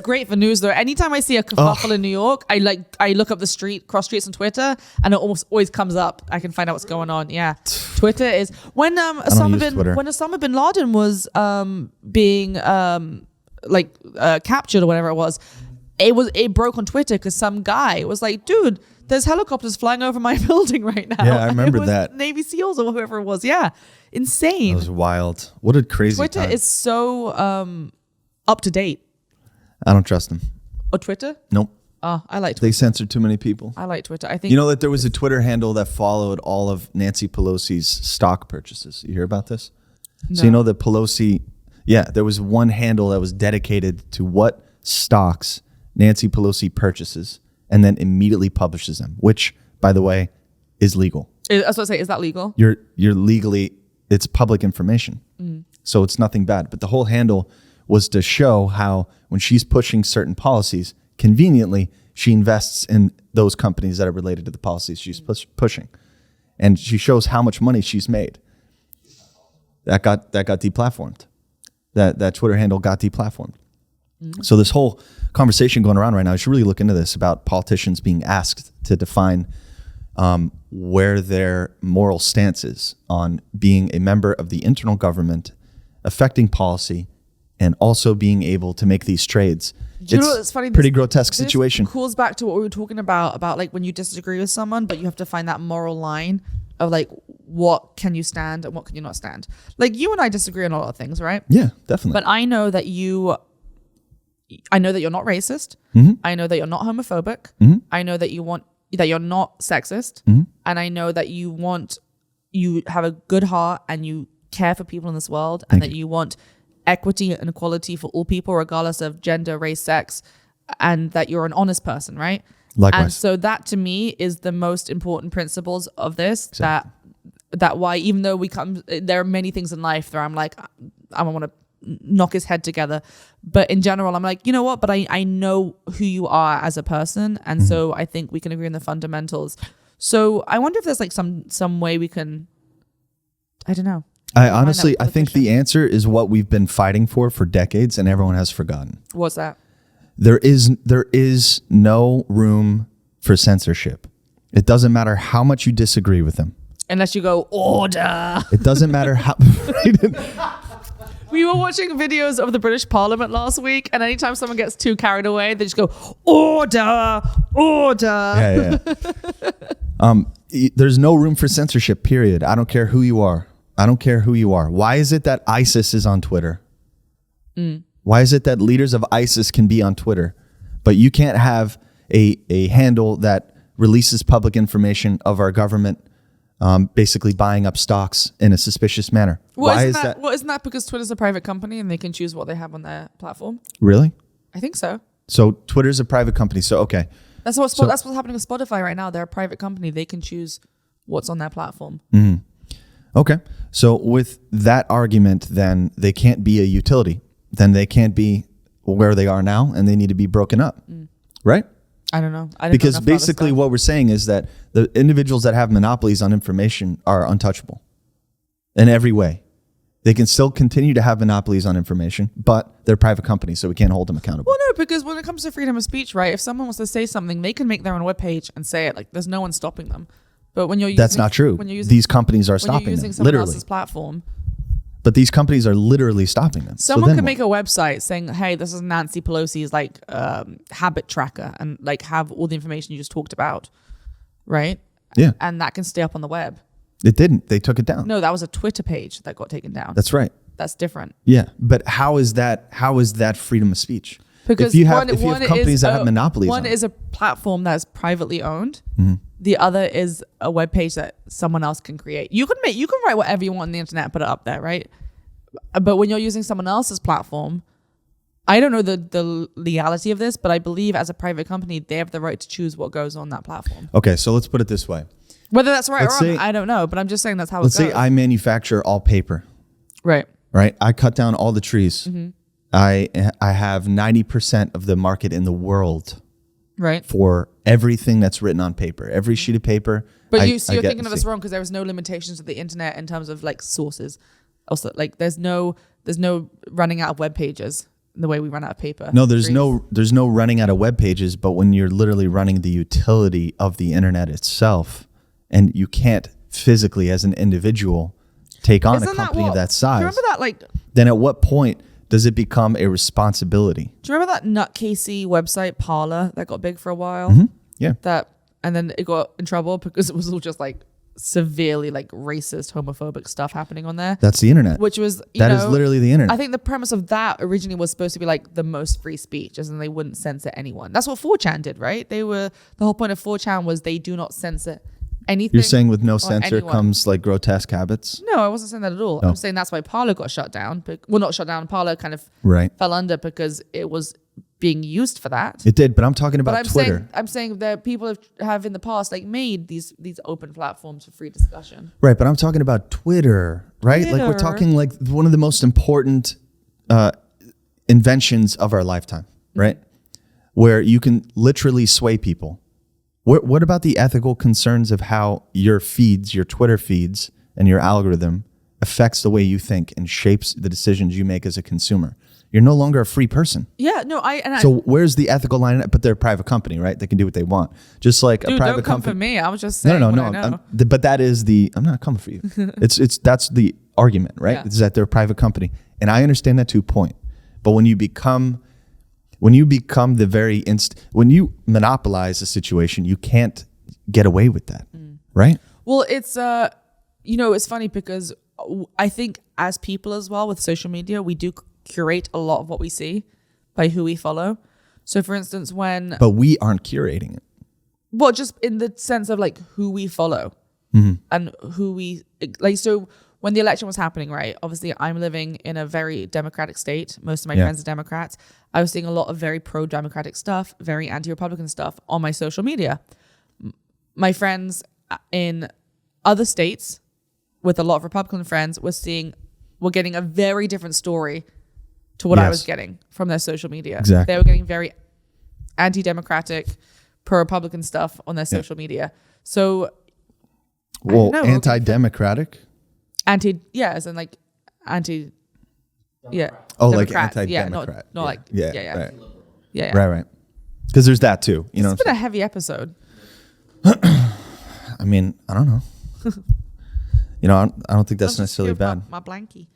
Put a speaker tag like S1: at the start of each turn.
S1: great for news though. Anytime I see a kerfuffle in New York, I look up cross streets on Twitter, and it almost always comes up. I can find out what's going on. Yeah, Twitter is when Osama bin Laden was being captured or whatever it was. It broke on Twitter because some guy was like, dude, there's helicopters flying over my building right now.
S2: Yeah, I remember that.
S1: Navy SEALs or whoever it was. Yeah. Insane.
S2: That was wild. What a crazy
S1: Twitter
S2: time.
S1: is so up to date.
S2: I don't trust them.
S1: Oh, Twitter?
S2: Nope.
S1: Oh, I like Twitter.
S2: They censored too many people.
S1: I like Twitter. I think
S2: you know that there was a Twitter handle that followed all of Nancy Pelosi's stock purchases. You hear about this? No. So you know that Pelosi, there was one handle that was dedicated to what stocks Nancy Pelosi purchases and then immediately publishes them, which, by the way, is legal.
S1: I was about to say, is that legal?
S2: You're legally, it's public information. So it's nothing bad. But the whole handle was to show how when she's pushing certain policies, conveniently, she invests in those companies that are related to the policies she's pushing. And she shows how much money she's made. That got deplatformed. That Twitter handle got deplatformed. So this whole conversation going around right now, I should really look into this about politicians being asked to define where their moral stance is on being a member of the internal government, affecting policy, and also being able to make these trades. It's funny. Pretty grotesque situation.
S1: This calls back to what we were talking about like when you disagree with someone, but you have to find that moral line of like, what can you stand and what can you not stand? Like you and I disagree on a lot of things, right?
S2: Yeah, definitely.
S1: But I know that you're not racist. I know that you're not homophobic. I know that you're not sexist. And I know that you have a good heart and you care for people in this world, and that you want equity and equality for all people, regardless of gender, race, sex, and that you're an honest person, right?
S2: Likewise.
S1: And so that to me is the most important principles of this. Exactly. That why, even though there are many things in life where I'm like, I want to knock his head together, but in general I'm like, you know what, but I know who you are as a person, and so I think we can agree on the fundamentals. So I wonder if there's like some way we can, I don't know.
S2: I think the answer is what we've been fighting for decades and everyone has forgotten.
S1: What's that?
S2: There is no room for censorship. It doesn't matter how much you disagree with them.
S1: Unless you go, order.
S2: It doesn't matter how...
S1: We were watching videos of the British Parliament last week, and anytime someone gets too carried away, they just go, order, order.
S2: Yeah. There's no room for censorship, period. I don't care who you are. Why is it that ISIS is on Twitter? Why is it that leaders of ISIS can be on Twitter, but you can't have a handle that releases public information of our government basically buying up stocks in a suspicious manner?
S1: Well, isn't that because Twitter's a private company and they can choose what they have on their platform?
S2: Really?
S1: I think so.
S2: So Twitter's a private company. So, okay.
S1: That's what's happening with Spotify right now. They're a private company. They can choose what's on their platform.
S2: Okay. So with that argument, then they can't be a utility. Then they can't be where they are now, and they need to be broken up. Right?
S1: I don't know.
S2: Because basically what we're saying is that the individuals that have monopolies on information are untouchable in every way. They can still continue to have monopolies on information, but they're private companies, so we can't hold them accountable.
S1: Well, no, because when it comes to freedom of speech, right, if someone wants to say something, they can make their own webpage and say it. Like, there's no one stopping them. But when you're using...
S2: That's not true. These companies are stopping them,
S1: when you're using someone else's platform...
S2: But these companies are literally stopping them.
S1: Someone could make a website saying, hey, this is Nancy Pelosi's like habit tracker, and like have all the information you just talked about, right?
S2: Yeah.
S1: And that can stay up on the web.
S2: It didn't. They took it down.
S1: No, that was a Twitter page that got taken down.
S2: That's right.
S1: That's different.
S2: Yeah. But how is that freedom of speech?
S1: Because
S2: if you have companies that have monopolies
S1: one is a platform that is privately owned. The other is a web page that someone else can create. You can write whatever you want on the internet and put it up there, right? But when you're using someone else's platform, I don't know the legality of this, but I believe as a private company, they have the right to choose what goes on that platform.
S2: Okay, so let's put it this way.
S1: Whether that's right or wrong, I don't know, but I'm just saying that's how it goes.
S2: Let's say I manufacture all paper.
S1: Right.
S2: I cut down all the trees. I have 90% of the market in the world. Right. For everything that's written on paper, every sheet of paper.
S1: But you're thinking of this wrong because there is no limitations to the internet in terms of like sources. Also, like there's no running out of web pages. the way we run out of paper.
S2: No, there's no running out of web pages, but when you're literally running the utility of the internet itself, and you can't physically as an individual take on a company of that size.
S1: Do you remember that? Like,
S2: then at what point does it become a responsibility?
S1: Do you remember that nutcasey website Parler that got big for a while?
S2: Mm-hmm. Yeah.
S1: And then it got in trouble because it was all just like severely like racist, homophobic stuff happening on there.
S2: That's the internet.
S1: Which was,
S2: that is literally the internet.
S1: I think the premise of that originally was supposed to be like the most free speech, as in they wouldn't censor anyone. That's what 4chan did, right? The whole point of 4chan was they do not censor anything.
S2: You're saying with no censor comes like grotesque habits?
S1: No, I wasn't saying that at all.
S2: No.
S1: I'm saying that's why Parler got shut down. Well, not shut down. Parler kind of fell under because it was being used for that.
S2: It did, but I'm talking about Twitter.
S1: I'm saying that people have in the past like made these open platforms for free discussion.
S2: Right, but I'm talking about Twitter, right? Like we're talking like one of the most important inventions of our lifetime, right? Where you can literally sway people. What about the ethical concerns of how your Twitter feeds and your algorithm affects the way you think and shapes the decisions you make as a consumer? You're no longer a free person.
S1: Yeah, no,
S2: So where's the ethical line? But they're a private company, right? They can do what they want. Just like a private
S1: don't come
S2: company.
S1: for me. I was just saying.
S2: No. But that is I'm not coming for you. That's the argument, right?
S1: Yeah.
S2: It's that they're a private company, and I understand that to a point. But when you become when you monopolize a situation, you can't get away with that, right?
S1: Well, it's it's funny because I think as people as well with social media, we do curate a lot of what we see by who we follow. So for instance,
S2: but we aren't curating it.
S1: Well, just in the sense of like who we follow and who we like. So when the election was happening, right? Obviously, I'm living in a very democratic state. Most of my friends are Democrats. I was seeing a lot of very pro-democratic stuff, very anti-Republican stuff on my social media. My friends in other states with a lot of Republican friends were getting a very different story to what I was getting from their social media.
S2: Exactly.
S1: They were getting very anti-democratic, pro-Republican stuff on their social media. So,
S2: anti-democratic?
S1: As in like anti,
S2: Oh,
S1: Democrats.
S2: like anti-democrat.
S1: Not like,
S2: Right. Right. Because there's that too. You know,
S1: it's been a heavy episode.
S2: I mean, I don't know. I don't think that's necessarily bad.
S1: My blankie.